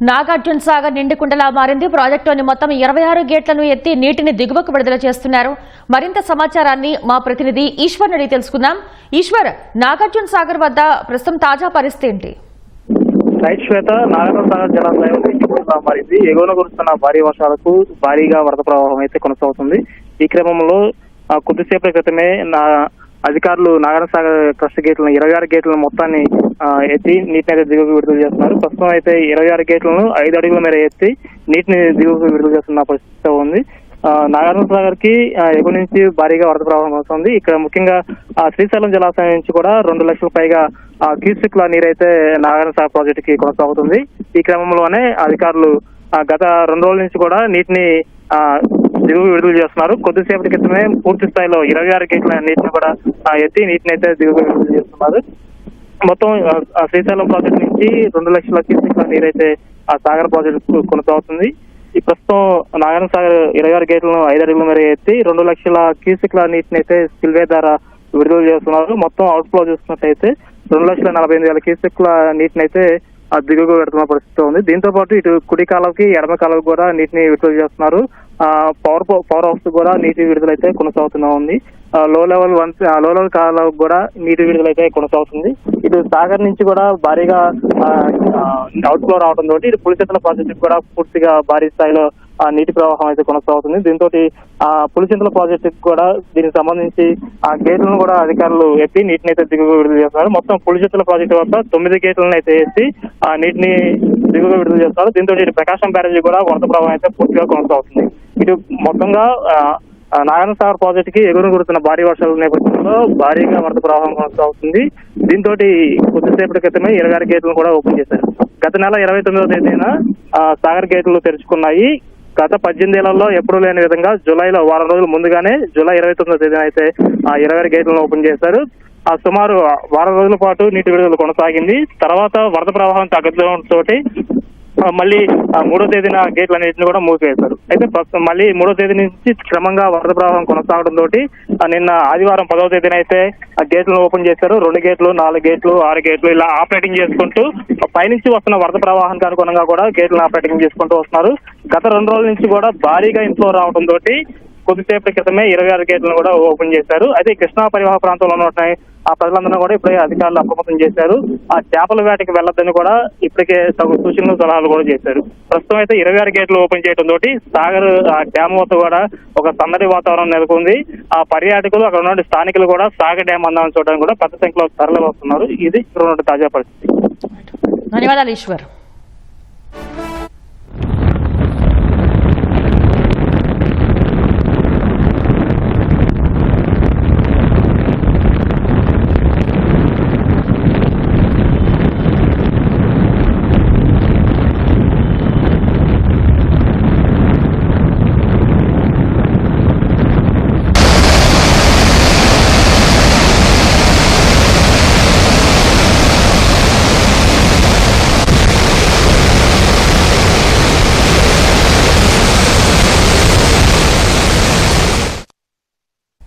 నాగార్జున సాగర్ నిండుకుండలా మారింది. ప్రాజెక్టులోని మొత్తం 26 గేట్లను ఎత్తి నీటిని దిగువకు విడుదల చేస్తున్నారు. మరింత సమాచారాన్ని మా ప్రతినిధి ఈశ్వర్ అడిగి తెలుసుకుందాం. ఈశ్వర్, నాగార్జున సాగర్ వద్ద ప్రస్తుతం తాజా పరిస్థితి ఏంటి? రైట్ శ్వేత, నాగార్జున సాగర్ జలాశయం నిండుకుండలా మారింది. ఎగువన కురుస్తున్న భారీ వర్షాలకు భారీగా వరద ప్రవాహం అయితే కొనసాగుతుంది. ఈ క్రమంలో కొద్దిసేపటి క్రితమే అధికారులు నాగార్జున సాగర్ ట్రస్ట్ గేట్లను 26 గేట్లను మొత్తాన్ని ఎత్తి నీటిని అయితే దిగువకు విడుదల చేస్తున్నారు. ప్రస్తుతం అయితే 26 గేట్లను 5 అడుగుల మేర ఎత్తి నీటిని దిగువకు విడుదల చేస్తున్న పరిస్థితి ఉంది. నాగార్జున సాగర్ కి ఎగువ నుంచి భారీగా వరద ప్రవాహం వస్తుంది. ఇక్కడ ముఖ్యంగా శ్రీశైలం జలాశయం నుంచి కూడా 2 లక్షల పైగా క్యూసెక్ల నీరైతే నాగార్జున సాగర్ ప్రాజెక్టు కి కొనసాగుతుంది. ఈ క్రమంలోనే అధికారులు గత 2 రోజుల నుంచి కూడా నీటిని దిగువ విడుదల చేస్తున్నారు. కొద్దిసేపటి క్రితమే పూర్తి స్థాయిలో 26 గేట్ల నీటిని కూడా ఎత్తి నీటిని అయితే దిగువ విడుదల చేస్తున్నారు. మొత్తం శ్రీశైలం ప్రాజెక్టు నుంచి 2 లక్షల క్యూసెక్ల నీరైతే ఆ సాగర్ ప్రాజెక్టు కొనసాగుతుంది. ఈ ప్రస్తుతం నాగార్జున సాగర్ 26 గేట్లను 5 అడుగుల మేర ఎత్తి 2 లక్షల క్యూసెక్ల నీటిని అయితే స్పిల్వే ద్వారా విడుదల చేస్తున్నారు. మొత్తం అవుట్ ఫ్లో చూసుకున్నట్టయితే 2,48,000 క్యూసెక్ల నీటిని అయితే దిగువకు పెడుతున్న పరిస్థితి ఉంది. దీంతో పాటు ఇటు కుడి కాలువకి ఎడమ కాలువకి కూడా నీటిని విడుదల చేస్తున్నారు. పవర్ హౌస్ కూడా నీటి విడుదల అయితే కొనసాగుతున్నా ఉంది. లో లెవెల్ కాలువకు కూడా నీటి విడుదల అయితే కొనసాగుతుంది. ఇటు సాగర్ నుంచి కూడా భారీగా అవుట్ ఫ్లో రావడంతో ఇటు పులిచింతల ప్రాజెక్టు కూడా పూర్తిగా భారీ స్థాయిలో నీటి ప్రవాహం అయితే కొనసాగుతుంది. దీంతో పులిచింతల ప్రాజెక్టు కూడా దీనికి సంబంధించి ఆ గేట్లను కూడా అధికారులు ఎత్తి నీటిని అయితే దిగువ విడుదల చేస్తున్నారు. మొత్తం పులిచింతల ప్రాజెక్టు వద్ద 9 గేట్లను అయితే ఎత్తి ఆ నీటిని దిగువ విడుదల చేస్తున్నారు. దీంతో ఇటు ప్రకాశం బ్యారేజీ కూడా వరద ప్రవాహం అయితే పూర్తిగా కొనసాగుతుంది. ఇటు మొత్తంగా నాగార్జున సాగర్ ప్రాజెక్టుకి ఎగురును కురుతున్న భారీ వర్షాల నేపథ్యంలో భారీగా వరద ప్రవాహం కొనసాగుతుంది. దీంతో కొద్దిసేపటి క్రితమే 26 గేట్లను కూడా ఓపెన్ చేశారు. గత నెల 29వ తేదీన సాగర్ గేట్లు తెరుచుకున్నాయి. గత 18 ఏళ్లలో ఎప్పుడూ లేని విధంగా జూలైలో వారం రోజుల ముందుగానే జూలై 29వ తేదీన అయితే 26 గేట్లను ఓపెన్ చేశారు. సుమారు వారం రోజుల పాటు నీటి విడుదల కొనసాగింది. తర్వాత వరద ప్రవాహం తగ్గడంతో మళ్ళీ 3వ తేదీన గేట్లన్నింటినీ కూడా మూసివేశారు. అయితే ప్రస్తుతం మళ్ళీ 3వ తేదీ నుంచి క్రమంగా వరద ప్రవాహం కొనసాగడంతో నిన్న ఆదివారం 10వ తేదీన అయితే ఆ గేట్లను ఓపెన్ చేశారు. 2 గేట్లు, 4 గేట్లు, 6 గేట్లు ఇలా ఆపరేటింగ్ చేసుకుంటూ పైనుంచి వస్తున్న వరద ప్రవాహానికి అనుగుణంగా కూడా గేట్లను ఆపరేటింగ్ చేసుకుంటూ వస్తున్నారు. గత 2 రోజుల నుంచి కూడా భారీగా ఇన్ఫ్లో రావడంతో కొద్దిసేపటి క్రితమే 26 గేట్లను కూడా ఓపెన్ చేశారు. అయితే కృష్ణా పరివాహ ప్రాంతంలో ఉన్నాయి ఆ ప్రజలందరూ కూడా ఇప్పుడే అధికారులు అప్రమత్తం చేశారు. ఆ చేపల వేటకి వెళ్లొద్దని కూడా ఇప్పటికే తగు సూచనలు సలహాలు కూడా చేశారు. ప్రస్తుతం అయితే 26 గేట్లు ఓపెన్ చేయడం తోటి సాగర్ డ్యామ్ వద్ద కూడా ఒక సన్నటి వాతావరణం నెలకొంది. ఆ పర్యాటకులు అక్కడ ఉన్న స్థానికులు కూడా సాగర్ డ్యామ్ అందాన్ని చూడడానికి కూడా పెద్ద సంఖ్యలో తరలి వస్తున్నారు. ఇది తాజా పరిస్థితి. ధన్యవాదాలు ఈశ్వర్.